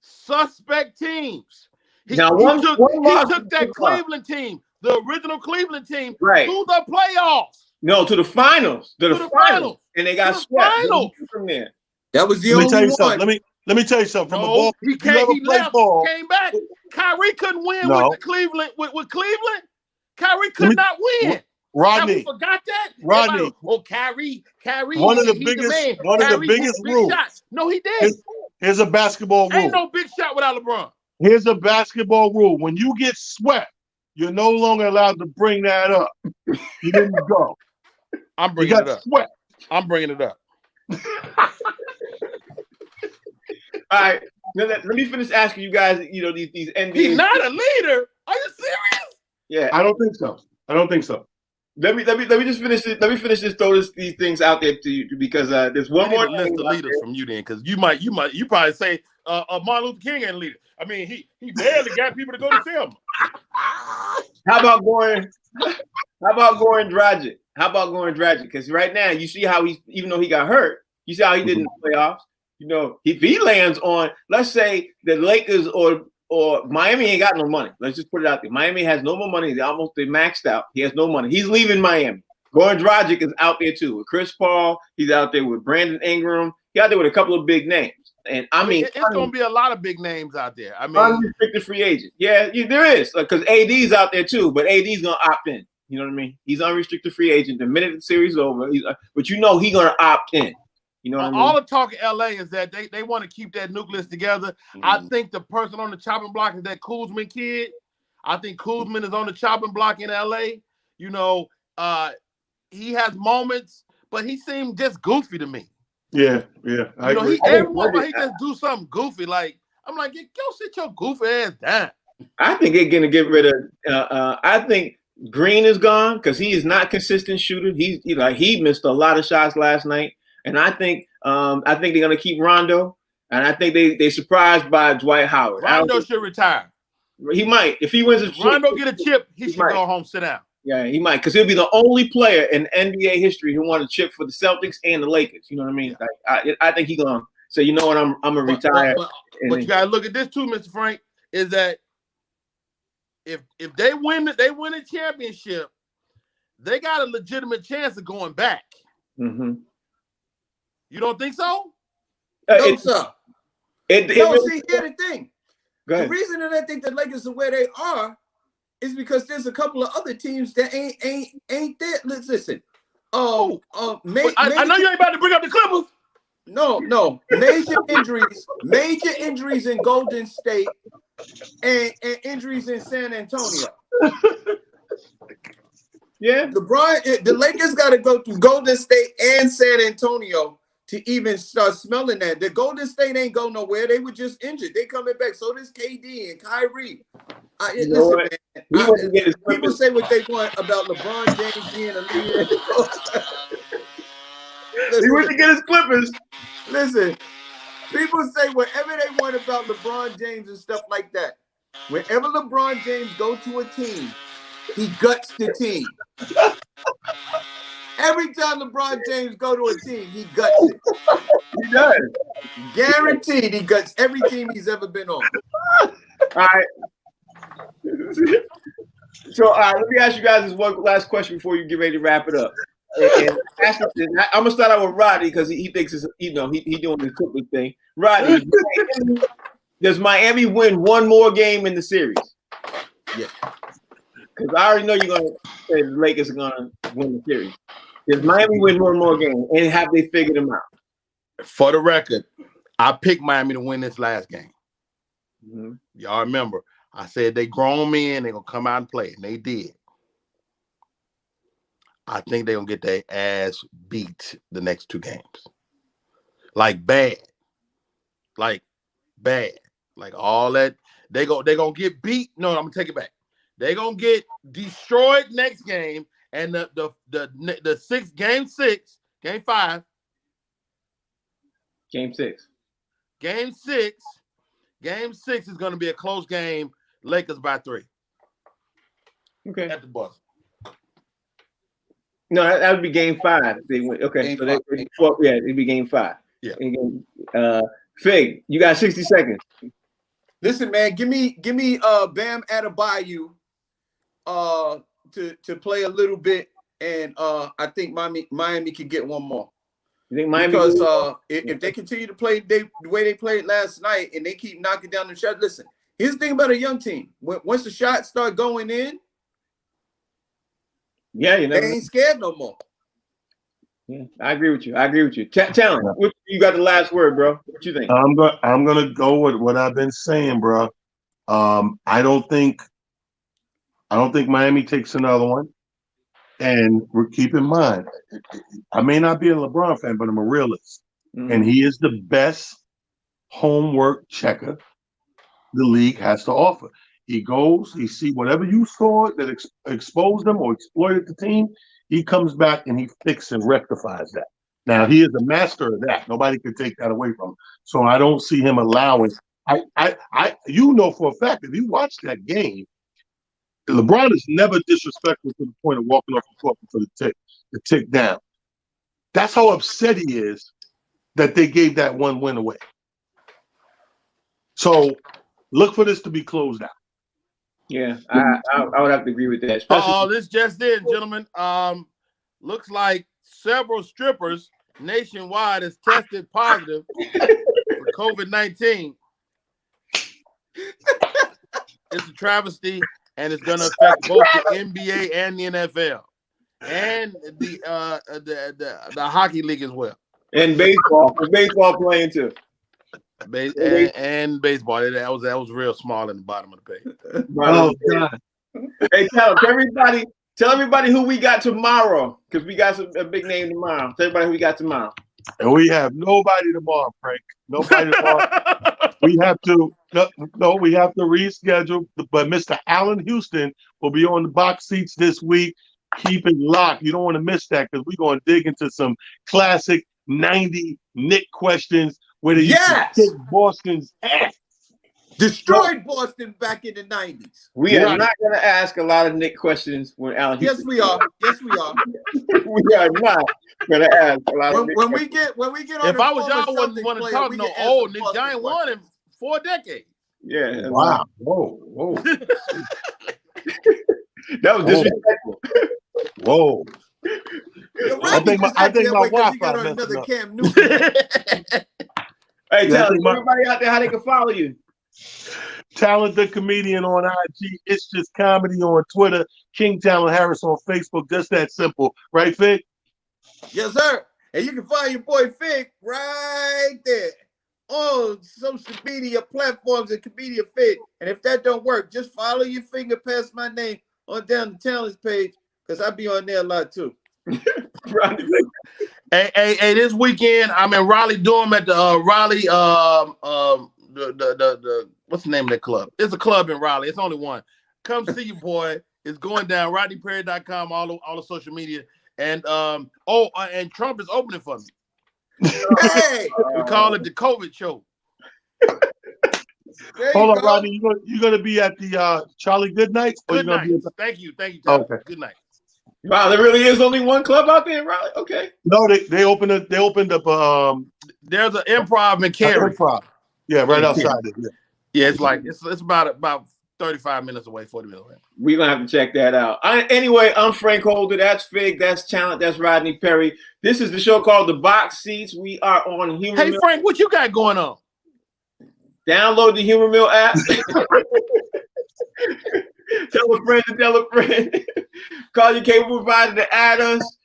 Suspect teams. He Now, took that Cleveland team, the original Cleveland team, right, to the playoffs. No, to the finals. To the finals. And they got swept from there. That was the only one. Let me tell you something. No, he left, came back. Kyrie couldn't win with Cleveland. With Cleveland, Kyrie could not win. Rodney, we forgot that. Rodney, Kyrie. One of the biggest rules. No, he did. Here's a basketball rule. Ain't no big shot without LeBron. Here's a basketball rule. When you get swept, you're no longer allowed to bring that up. You didn't go. I'm bringing it up. Swept. I'm bringing it up. All right. Let me finish asking you guys, these NBA. He's not a leader. Are you serious? Yeah. I don't think so. Let me just finish it. Let me finish this. Throw these things out there to you because there's one more list of leaders from you then, because you probably say Martin Luther King ain't a leader. I mean, he barely got people to go to see him. How about going Dragic? Because right now you see how even though he got hurt, you see how he did in the playoffs. If he lands on, let's say the Lakers or Miami ain't got no money. Let's just put it out there. Miami has no more money. They maxed out. He has no money. He's leaving Miami. Goran Dragic is out there too with Chris Paul. He's out there with Brandon Ingram. He's out there with a couple of big names. And it's going to be a lot of big names out there. I mean, unrestricted free agent. Yeah, there is because AD's out there too, but AD's going to opt in. You know what I mean? He's unrestricted free agent. The minute the series is over, but he's going to opt in. You know what I mean? All the talk in LA is that they want to keep that nucleus together. I think the person on the chopping block is that Kuzman kid. I think Kuzman is on the chopping block in LA. He has moments, but he seemed just goofy to me. Yeah. He just do something goofy. Like I'm like, go sit your goofy ass down. I think they're gonna get rid of. I think Green is gone because he is not consistent shooter. He missed a lot of shots last night. And I think they're gonna keep Rondo, and I think they surprised by Dwight Howard. Rondo should retire. He might if he wins a chip. Rondo get a chip, he should go home, sit down. Yeah, he might because he'll be the only player in NBA history who won a chip for the Celtics and the Lakers. You know what I mean? Yeah. I think he's gonna say, you know what, I'm gonna retire. But you gotta look at this too, Mr. Frank. Is that if they win a championship, they got a legitimate chance of going back. Mm-hmm. You don't think so? No, sir. Here's the thing. The reason that I think the Lakers are where they are is because there's a couple of other teams that ain't there. Listen. I know you ain't about to bring up the Clippers. No. Major injuries in Golden State and injuries in San Antonio. Yeah. The Lakers got to go through Golden State and San Antonio to even start smelling that. The Golden State ain't go nowhere. They were just injured. They coming back. So does KD and Kyrie. People say what they want about LeBron James being a leader. He went to get his Clippers. Listen, people say whatever they want about LeBron James and stuff like that. Wherever LeBron James go to a team, he guts the team. Every time LeBron James go to a team, he guts it. He does. Guaranteed, he guts every team he's ever been on. All right. So, let me ask you guys this one last question before you get ready to wrap it up. And I'm gonna start out with Rodney because he thinks it's he doing the Clippers thing. Rodney, does Miami win one more game in the series? Yeah. Because I already know you're gonna say the Lakers are gonna win the series. Does Miami win one more game, and have they figured them out? For the record, I picked Miami to win this last game. Mm-hmm. Y'all remember, I said they grown men, they're going to come out and play, and they did. I think they're going to get their ass beat the next two games. Like bad. Like bad. Like all that. They're going to get beat. No, I'm going to take it back. They're going to get destroyed next game, and the game 6, game 5. Game 6. Game 6. Game 6 is going to be a close game. Lakers by 3. Okay. At the buzzer. No, that would be game 5. If they win. Okay. Game So it'd be game 5. Yeah. Fig, you got 60 seconds. Listen, man, give me Bam Adebayo to play a little bit, and I think Miami can get one more. You think Miami? Because if they continue to play the way they played last night and they keep knocking down the shots, listen, here's the thing about a young team. Once the shots start going in, they ain't scared no more. Yeah, I agree with you. Talent, you got the last word, bro. What you think? I'm gonna go with what I've been saying, bro. I don't think Miami takes another one. And keep in mind, I may not be a LeBron fan, but I'm a realist. Mm-hmm. And he is the best homework checker the league has to offer. He goes, he sees whatever you saw that exposed them or exploited the team, he comes back and he fixes and rectifies that. Now, he is a master of that. Nobody can take that away from him. So I don't see him allowing. You know for a fact, if you watch that game, LeBron is never disrespectful to the point of walking off the court for the tick down. That's how upset he is that they gave that one win away. So look for this to be closed out. Yeah, I would have to agree with that. This just in, gentlemen. Looks like several strippers nationwide has tested positive for COVID-19. It's a travesty. And it's going to affect both the NBA and the NFL, and the hockey league as well, and baseball. The baseball playing too. And baseball. That was real small in the bottom of the page. Oh God! Hey, tell everybody who we got tomorrow, because we got a big name tomorrow. Tell everybody who we got tomorrow. And we have nobody tomorrow, Frank. Nobody tomorrow. We have to reschedule. But Mr. Allen Houston will be on the box seats this week. Keep it locked. You don't want to miss that because we're going to dig into some classic 90 Knick questions where they used to kick Boston's ass. Destroyed Boston back in the 90s. We are not going to ask a lot of Knick questions when Allen Houston. Yes, we are. We are not going to ask a lot of Knick when we get on. If I was y'all, wouldn't want to talk no old Knick Giant won in 4 decades. Yeah. Wow. Whoa. That was disrespectful. Whoa. I think my Wi-Fi another Cam Newton. Hey, tell everybody out there how they can follow you. Talent the Comedian on IG. It's Just Comedy on Twitter. King Talent Harris on Facebook. Just that simple. Right, Fig? Yes, sir. And you can find your boy Fig right there on social media platforms at Comedian Fig. And if that don't work, just follow your finger past my name on down the talents page because I be on there a lot too. Hey, this weekend I'm in Raleigh-Durham at the Raleigh the what's the name of that club? It's a club in Raleigh. It's only one. Come see your boy. It's going down. RodneyPerry.com, all the social media. And and Trump is opening for me. Hey, we call it the COVID show. There Hold you on, go. Rodney. You gonna be at the Charlie Goodnight? Or Good you gonna night. be at Thank you, Tyler. Okay. Good night. Wow, there really is only one club out there in Raleigh? Okay. No, they opened up There's an improv in Cary. improv. Yeah, right Yeah. outside it. Yeah. Yeah, it's like it's about 35 minutes away, 40 minutes away. We're going to have to check that out. Anyway, I'm Frank Holder. That's Fig. That's Talent. That's Rodney Perry. This is the show called The Box Seats. We are on Humor Hey, Mill. Frank, what you got going on? Download the Humor Mill app. Tell a friend to tell a friend. Call your cable provider to add us.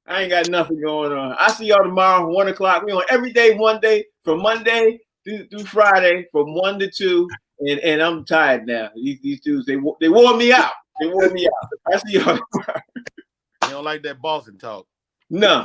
I ain't got nothing going on. I'll see y'all tomorrow, 1 o'clock. We on every day, one day, from Monday through Friday, from 1 to 2. And I'm tired now. These dudes, they wore me out. They wore me out. I see y'all tomorrow. You don't like that Boston talk. No.